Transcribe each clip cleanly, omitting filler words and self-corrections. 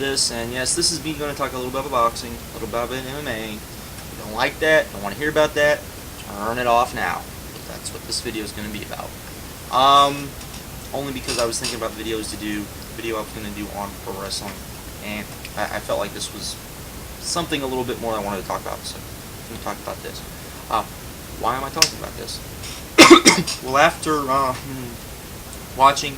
this, and yes, this is me going to talk a little bit about boxing, a little bit about MMA. If you don't like that, don't want to hear about that, turn it off now. That's what this video is going to be about. Only because I was thinking about videos to do, video I was going to do on pro wrestling, and I felt like this was something a little bit more I wanted to talk about, so I'm going to talk about this. Why am I talking about this? Well, after watching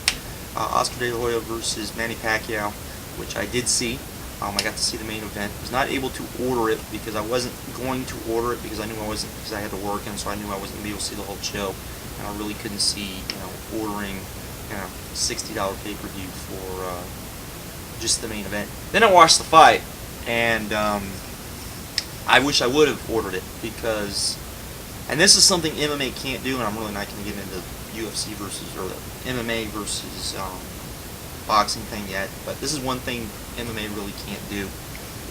Oscar De La Hoya versus Manny Pacquiao, which I did see, I got to see the main event. Was not able to order it because I wasn't going to order it because I knew I wasn't, because I had to work, and so I knew I wasn't going to be able to see the whole show, and I really couldn't see, ordering, $60 pay-per-view for just the main event. Then I watched the fight, and I wish I would have ordered it because, and this is something MMA can't do, and I'm really not going to get into UFC versus, or the MMA versus boxing thing yet, but this is one thing MMA really can't do,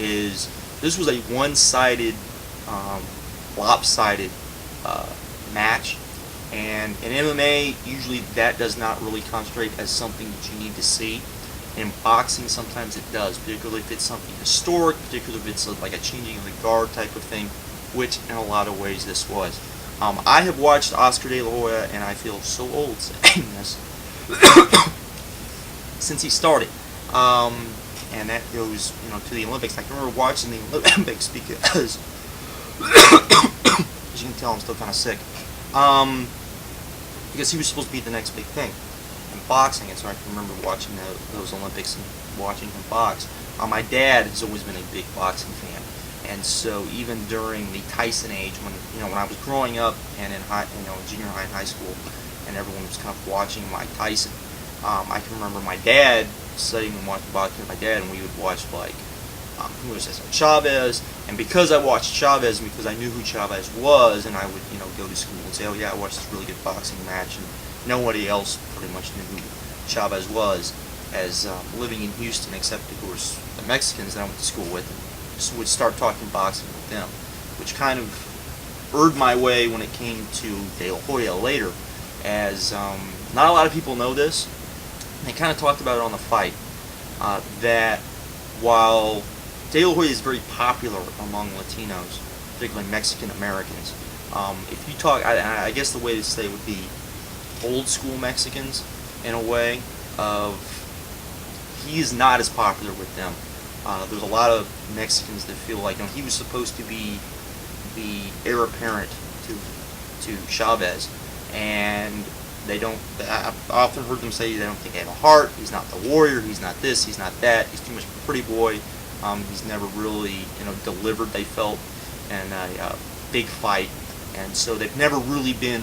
is this was a one-sided, lopsided match, and in MMA, usually that does not really concentrate as something that you need to see. In boxing, sometimes it does, particularly if it's something historic, particularly if it's like a changing of the guard type of thing, which in a lot of ways this was. I have watched Oscar De La Hoya, and I feel so old saying this, since he started. And that goes, to the Olympics. I can remember watching the Olympics because, as you can tell, I'm still kind of sick. Because he was supposed to be the next big thing in boxing, and so I can remember watching those Olympics and watching him box. My dad has always been a big boxing fan, and so even during the Tyson age, when I was growing up and in junior high and high school, and everyone was kind of watching Mike Tyson, I can remember my dad sitting and watching boxing with my dad, and we would watch who was this? Chavez, and because I watched Chavez, and because I knew who Chavez was, and I would go to school and say, oh yeah, I watched this really good boxing match, and nobody else pretty much knew who Chavez was, as living in Houston, except of course the Mexicans that I went to school with, and so would start talking boxing with them, which kind of earned my way when it came to De La Hoya later, as not a lot of people know this. They kind of talked about it on the fight, that while De La Hoya is very popular among Latinos, particularly Mexican Americans, if you talk, I guess the way to say it would be old school Mexicans, in a way, he is not as popular with them. There's a lot of Mexicans that feel like he was supposed to be the heir apparent to Chavez, and they don't. I've often heard them say they don't think they have a heart. He's not the warrior. He's not this. He's not that. He's too much of a pretty boy. He's never really, delivered. They felt in a big fight, and so they've never really been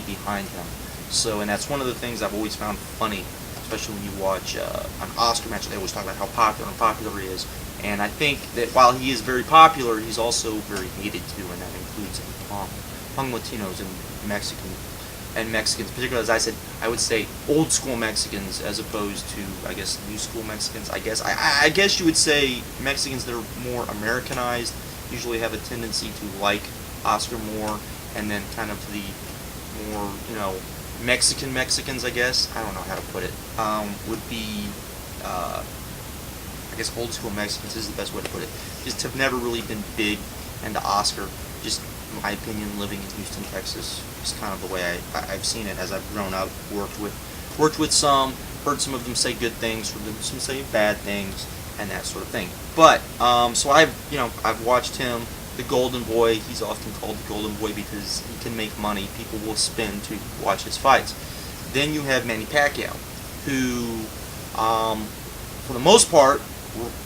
behind him. So, and that's one of the things I've always found funny, especially when you watch an Oscar match. They always talk about how popular he is, and I think that while he is very popular, he's also very hated too, and that includes among Latinos and Mexicans, particularly, as I said, I would say old school Mexicans as opposed to, I guess, new school Mexicans. I guess you would say Mexicans that are more Americanized usually have a tendency to like Oscar more, and then kind of the more, Mexicans, I guess, I don't know how to put it, would be, I guess old school Mexicans is the best way to put it, just have never really been big into Oscar, just in my opinion, living in Houston, Texas, is kind of the way I've seen it as I've grown up, worked with some, heard some of them say good things, heard some say bad things, and that sort of thing. But so I've watched him, the Golden Boy. He's often called the Golden Boy because he can make money. People will spend to watch his fights. Then you have Manny Pacquiao, who, for the most part,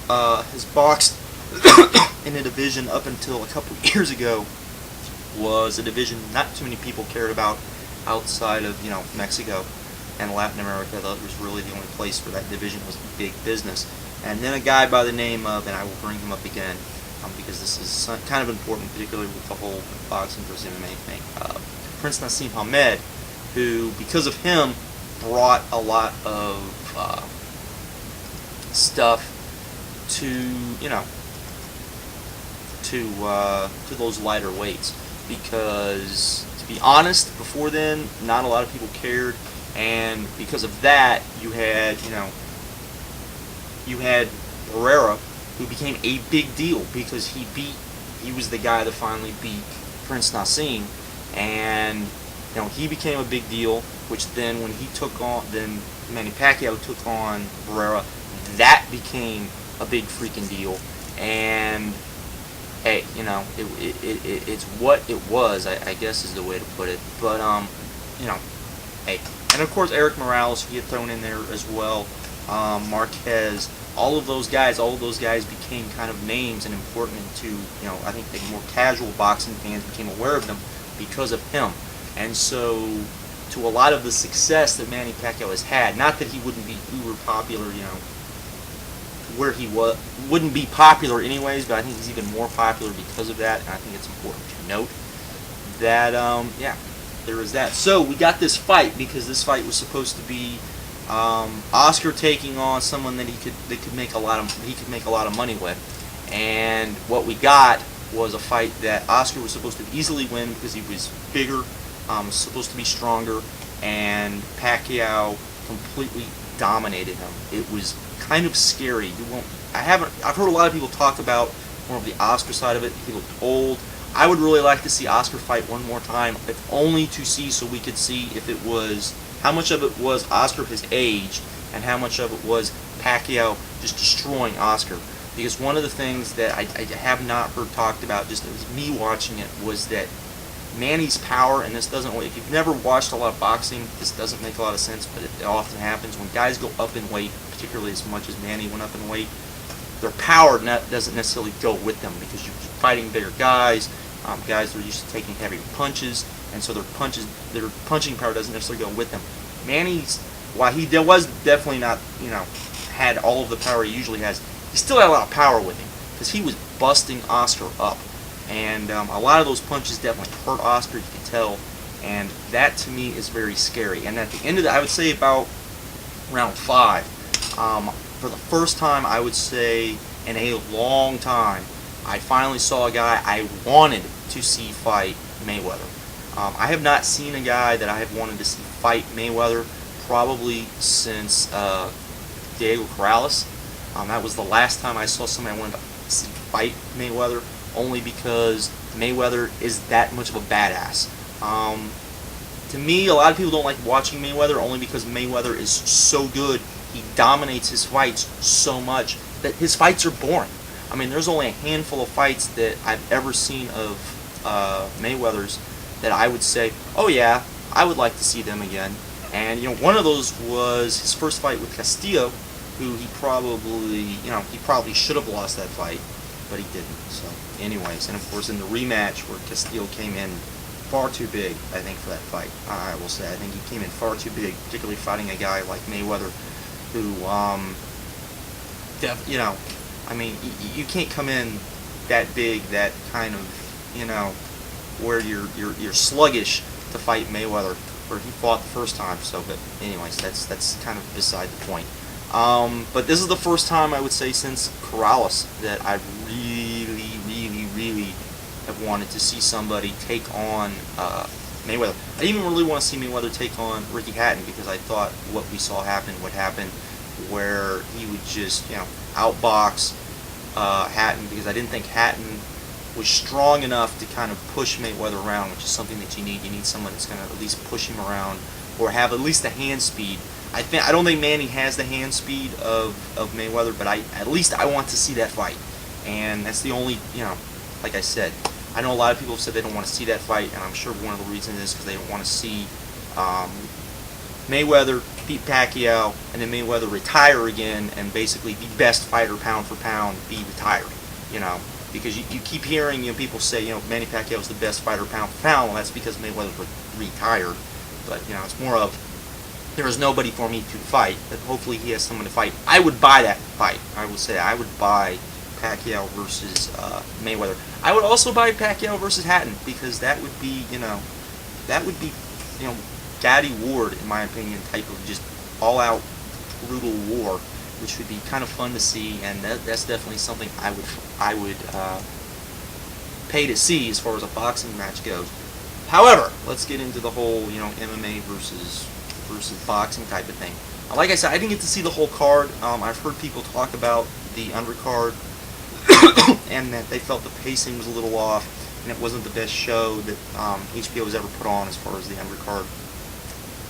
has boxed in a division up until a couple years ago. Was a division not too many people cared about outside of Mexico and Latin America. That was really the only place where that division was big business. And then a guy by the name of, and I will bring him up again because this is kind of important, particularly with the whole boxing versus MMA thing. Prince Nassim Hamed, who, because of him, brought a lot of stuff to to those lighter weights. Because, to be honest, before then, not a lot of people cared, and because of that, you had Barrera, who became a big deal because he was the guy that finally beat Prince Nassim, and he became a big deal. Which then, when then Manny Pacquiao took on Barrera, that became a big freaking deal. And hey, it's what it was, I guess is the way to put it. But hey, and of course Eric Morales get thrown in there as well. Marquez, all of those guys became kind of names and important to, I think the more casual boxing fans became aware of them because of him. And so, to a lot of the success that Manny Pacquiao has had, not that he wouldn't be uber popular, where he wouldn't be popular anyways, but I think he's even more popular because of that, and I think it's important to note that, yeah, there is that. So, we got this fight, because this fight was supposed to be Oscar taking on someone that he could make a lot of money with, and what we got was a fight that Oscar was supposed to easily win because he was bigger, supposed to be stronger, and Pacquiao completely dominated him. It was kind of scary. I've heard a lot of people talk about more of the Oscar side of it. He looked old. I would really like to see Oscar fight one more time, if only to see, so we could see if it was, how much of it was Oscar his age, and how much of it was Pacquiao just destroying Oscar. Because one of the things that I have not heard talked about, just as me watching it, was that Manny's power, and this doesn't, if you've never watched a lot of boxing, this doesn't make a lot of sense, but it often happens when guys go up in weight, particularly as much as Manny went up in weight, their power doesn't necessarily go with them, because you're fighting bigger guys, guys that are used to taking heavier punches, and so their punching power doesn't necessarily go with them. Manny's, while he was definitely not, had all of the power he usually has, he still had a lot of power with him, because he was busting Oscar up. And a lot of those punches definitely hurt Oscar, you can tell, and that to me is very scary. And at the end of I would say about round 5, for the first time, I would say in a long time, I finally saw a guy I wanted to see fight Mayweather. I have not seen a guy that I have wanted to see fight Mayweather probably since Diego Corrales. That was the last time I saw somebody I wanted to see fight Mayweather, only because Mayweather is that much of a badass. To me, a lot of people don't like watching Mayweather only because Mayweather is so good. He dominates his fights so much that his fights are boring. I mean, there's only a handful of fights that I've ever seen of Mayweather's that I would say, oh yeah, I would like to see them again. And one of those was his first fight with Castillo, who he probably should have lost that fight, but he didn't. So, anyways, and of course in the rematch where Castillo came in far too big, I think, for that fight. I will say, I think he came in far too big, particularly fighting a guy like Mayweather, who, I mean, you can't come in that big, that kind of, where you're sluggish to fight Mayweather, where he fought the first time. So, but anyways, that's kind of beside the point. But this is the first time I would say since Corrales that I really have wanted to see somebody take on Mayweather. I didn't even really want to see Mayweather take on Ricky Hatton, because I thought what we saw happen would happen, where he would just outbox Hatton, because I didn't think Hatton was strong enough to kind of push Mayweather around, which is something that you need. You need someone that's going to at least push him around, or have at least the hand speed. I don't think Manny has the hand speed of Mayweather, but at least I want to see that fight. And that's the only, like I said, I know a lot of people have said they don't want to see that fight, and I'm sure one of the reasons is because they don't want to see Mayweather beat Pacquiao, and then Mayweather retire again, and basically the best fighter pound for pound be retiring, because you keep hearing people say, Manny Pacquiao is the best fighter pound for pound. Well, that's because Mayweather retired, but it's more of, there is nobody for me to fight, but hopefully he has someone to fight. I would buy that fight. I would say I would buy Pacquiao versus Mayweather. I would also buy Pacquiao versus Hatton, because that would be, Gaddy Ward, in my opinion, type of just all-out brutal war, which would be kind of fun to see, and that's definitely something I would pay to see as far as a boxing match goes. However, let's get into the whole, MMA versus boxing type of thing. Like I said, I didn't get to see the whole card. I've heard people talk about the undercard, and that they felt the pacing was a little off, and it wasn't the best show that HBO has ever put on as far as the undercard.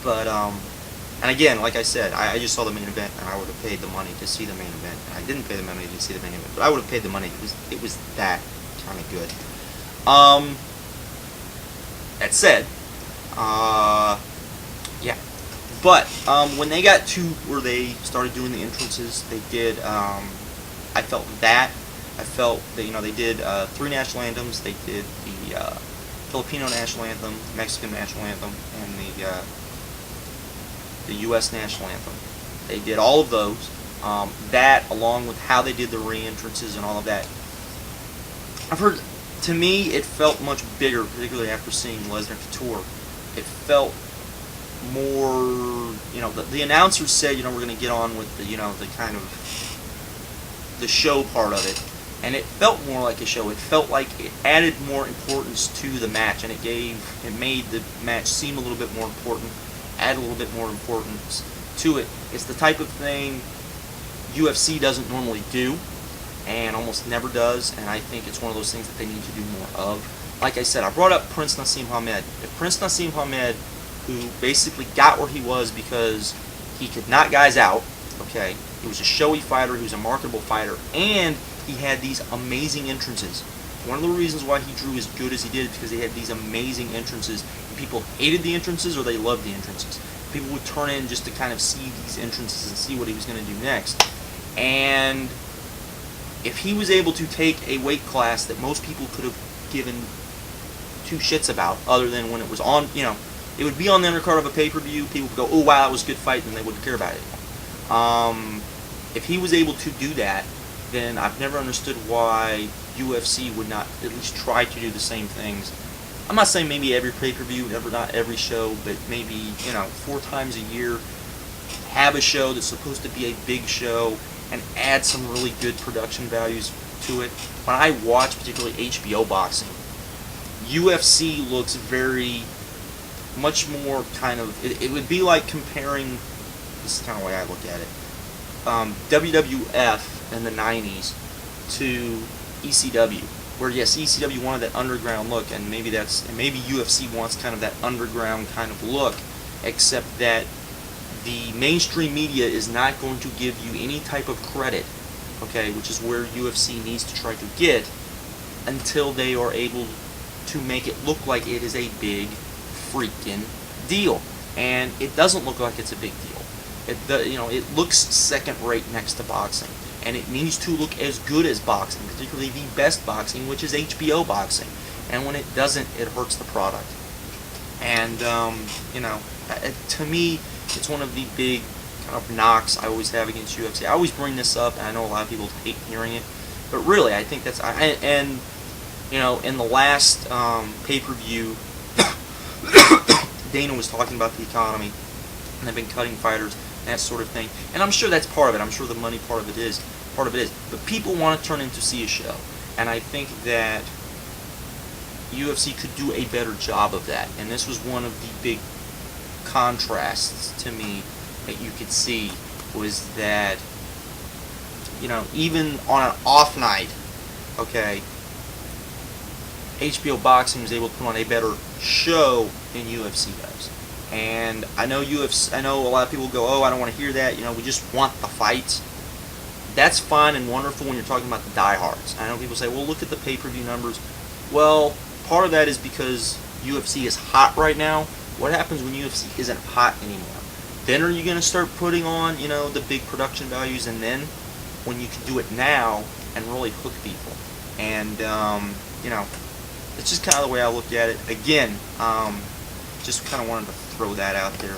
But and again, like I said, I just saw the main event, and I would have paid the money to see the main event. And I didn't pay the money to see the main event, but I would have paid the money. It was that kind of good. That said, yeah. But when they got to where they started doing the entrances, they did. I felt that. I felt that, you know, they did 3 national anthems. They did the Filipino national anthem, Mexican national anthem, and the U.S. national anthem. They did all of those. That, along with how they did the re-entrances and all of that. I've heard, to me, it felt much bigger, particularly after seeing Lesnar Couture. It felt more, you know, the announcers said, you know, we're going to get on with the, you know, the kind of the show part of it, and it felt more like a show. It felt like it added more importance to the match, and it made the match seem a little bit more important, add a little bit more importance to it. It's the type of thing UFC doesn't normally do, and almost never does, and I think it's one of those things that they need to do more of. Like I said, I brought up Prince Nassim Hamed. If Prince Nassim Hamed, who basically got where he was because he could knock guys out, okay, he was a showy fighter, he was a marketable fighter, and he had these amazing entrances. One of the reasons why he drew as good as he did is because he had these amazing entrances, and people hated the entrances or they loved the entrances. People would turn in just to kind of see these entrances and see what he was going to do next. And if he was able to take a weight class that most people could have given 2 shits about, other than when it was on, you know, it would be on the undercard of a pay-per-view, people would go, oh wow, that was a good fight, and they wouldn't care about it anymore. If he was able to do that, then I've never understood why UFC would not at least try to do the same things. I'm not saying maybe every pay-per-view, not every show, but maybe, you know, 4 times a year, have a show that's supposed to be a big show, and add some really good production values to it. When I watch particularly HBO boxing, UFC looks very much more kind of, it would be like comparing, this is kind of the way I look at it, WWF in the 90s to ECW, where yes, ECW wanted that underground look, and maybe UFC wants kind of that underground kind of look, except that the mainstream media is not going to give you any type of credit, okay, which is where UFC needs to try to get, until they are able to make it look like it is a big freaking deal. And it doesn't look like it's a big deal. It looks second rate next to boxing, and it needs to look as good as boxing, particularly the best boxing, which is HBO boxing. And when it doesn't, it hurts the product. And to me, it's one of the big kind of knocks I always have against UFC. I always bring this up, and I know a lot of people hate hearing it, but really, I think that's in the last pay-per-view, Dana was talking about the economy, and they've been cutting fighters, and that sort of thing. And I'm sure that's part of it. I'm sure the money part of it is. But people want to turn in to see a show, and I think that UFC could do a better job of that. And this was one of the big contrasts to me that you could see, was that, even on an off night, okay, HBO Boxing was able to put on a better show than UFC does. And I know I know a lot of people go, oh, I don't want to hear that, we just want the fights. That's fine and wonderful when you're talking about the diehards. I know people say, well, look at the pay-per-view numbers. Well, part of that is because UFC is hot right now. What happens when UFC isn't hot anymore? Then are you going to start putting on, the big production values, and then when you can do it now and really hook people? And, it's just kind of the way I look at it. Again, just kind of wanted to throw that out there.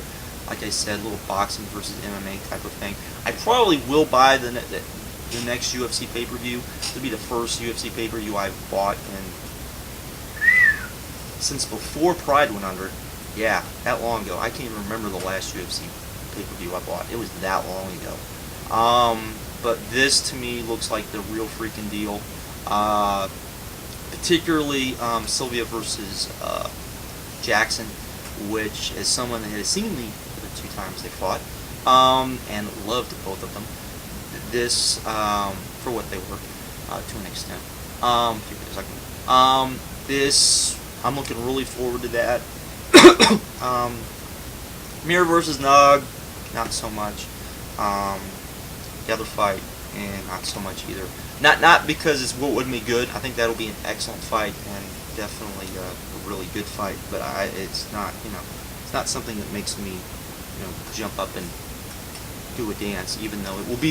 Like I said, a little boxing versus MMA type of thing. I probably will buy the next UFC pay-per-view. It'll be the first UFC pay-per-view I've bought since before Pride went under. Yeah, that long ago. I can't even remember the last UFC pay-per-view I bought. It was that long ago. But this, to me, looks like the real freaking deal. Particularly Sylvia versus Jackson, which, as someone that has seen the 2 times they fought, and loved both of them, this for what they were, to an extent. Give me a second. This, I'm looking really forward to that. Mir versus Nog, not so much. The other fight, and not so much either. Not because it's what would be good. I think that'll be an excellent fight and definitely a really good fight. But it's not, it's not something that makes me, jump up and do a dance. Even though it will be